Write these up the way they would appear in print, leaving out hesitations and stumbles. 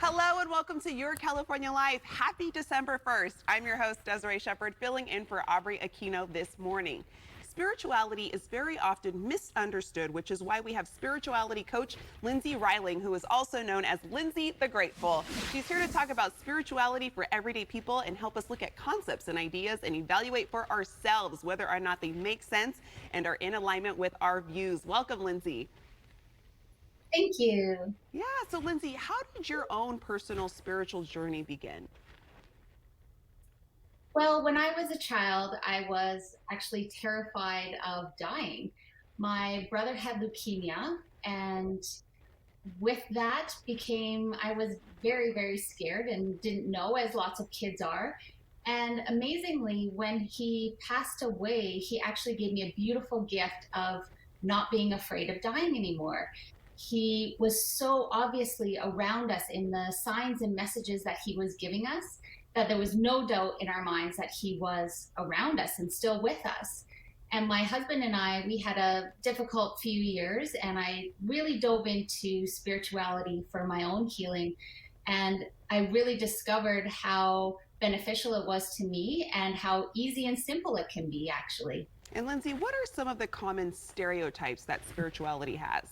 Hello and welcome to Your California Life. Happy December 1st. I'm your host, Desiree Shepard, filling in for Aubrey Aquino this morning. Spirituality is very often misunderstood, which is why we have spirituality coach Lindsay Reiling, who is also known as Lindsay the Grateful. She's here to talk about spirituality for everyday people and help us look at concepts and ideas and evaluate for ourselves whether or not they make sense and are in alignment with our views. Welcome, Lindsay. Thank you. Yeah, so Lindsay, how did your own personal spiritual journey begin? Well, when I was a child, I was actually terrified of dying. My brother had leukemia, and with that I was very, very scared and didn't know, as lots of kids are. And amazingly, when he passed away, he actually gave me a beautiful gift of not being afraid of dying anymore. He was so obviously around us in the signs and messages that he was giving us that there was no doubt in our minds that he was around us and still with us. And my husband and I, we had a difficult few years, and I really dove into spirituality for my own healing. And I really discovered how beneficial it was to me and how easy and simple it can be, actually. And Lindsay, what are some of the common stereotypes that spirituality has?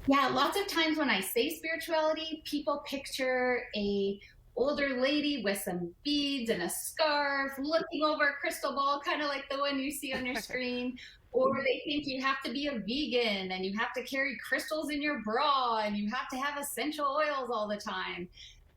Yeah, lots of times when I say spirituality, people picture a older lady with some beads and a scarf looking over a crystal ball, kind of like the one you see on your screen. Or they think you have to be a vegan and you have to carry crystals in your bra and you have to have essential oils all the time.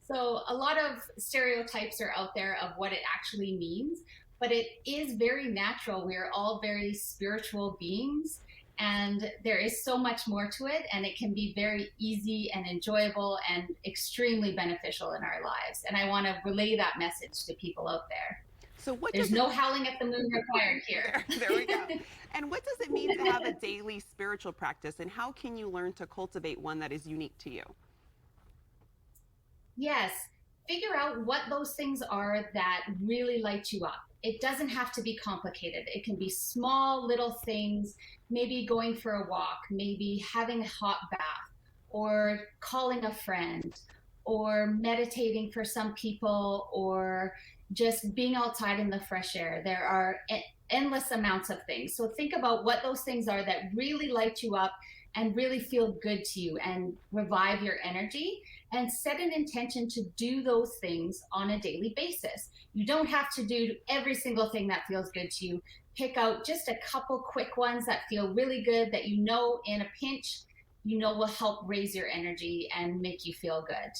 So a lot of stereotypes are out there of what it actually means, but it is very natural. We are all very spiritual beings, and there is so much more to it, and it can be very easy and enjoyable and extremely beneficial in our lives. And I want to relay that message to people out there. So what There's does no howling at the moon required here. there we go. And what does it mean to have a daily spiritual practice, and how can you learn to cultivate one that is unique to you? Yes, figure out what those things are that really light you up. It doesn't have to be complicated. It can be small little things, maybe going for a walk, maybe having a hot bath, or calling a friend, or meditating for some people, or just being outside in the fresh air. There are endless amounts of things. So think about what those things are that really light you up and really feel good to you and revive your energy, and set an intention to do those things on a daily basis. You don't have to do every single thing that feels good to you. Pick out just a couple quick ones that feel really good, that you know in a pinch, you know will help raise your energy and make you feel good.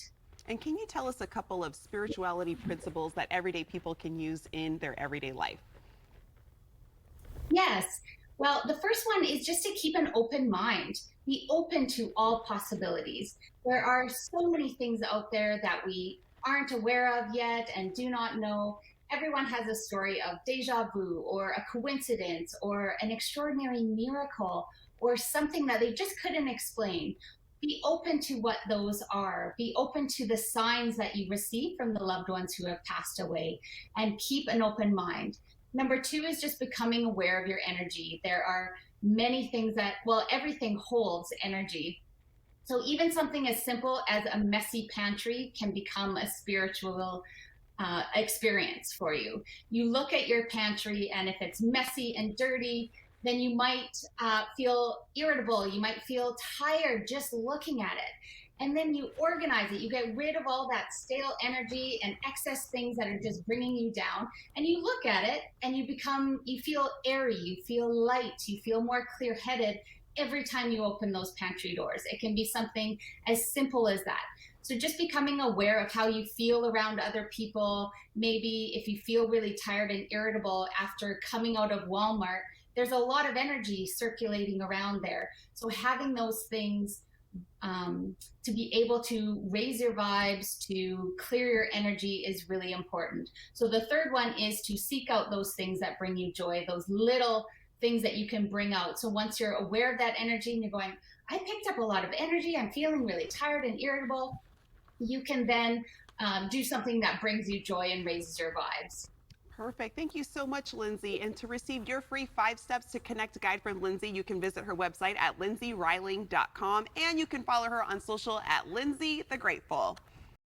And can you tell us a couple of spirituality principles that everyday people can use in their everyday life? Yes. Well, the first one is just to keep an open mind. Be open to all possibilities. There are so many things out there that we aren't aware of yet and do not know. Everyone has a story of deja vu, or a coincidence, or an extraordinary miracle, or something that they just couldn't explain. Be open to what those are. Be open to the signs that you receive from the loved ones who have passed away, and keep an open mind. Number two is just becoming aware of your energy. There are many things that, well, everything holds energy. So even something as simple as a messy pantry can become a spiritual experience for you. You look at your pantry, and if it's messy and dirty, then you might feel irritable. You might feel tired just looking at it. And then you organize it. You get rid of all that stale energy and excess things that are just bringing you down. And you look at it and you feel airy, you feel light, you feel more clear headed every time you open those pantry doors. It can be something as simple as that. So just becoming aware of how you feel around other people. Maybe if you feel really tired and irritable after coming out of Walmart, there's a lot of energy circulating around there. So having those things to be able to raise your vibes, to clear your energy, is really important. So the third one is to seek out those things that bring you joy, those little things that you can bring out. So once you're aware of that energy and you're going, I picked up a lot of energy, I'm feeling really tired and irritable, you can then do something that brings you joy and raises your vibes. Perfect. Thank you so much, Lindsay. And to receive your free 5 steps to connect guide from Lindsay, you can visit her website at lindsayreiling.com, and you can follow her on social at Lindsay the Grateful.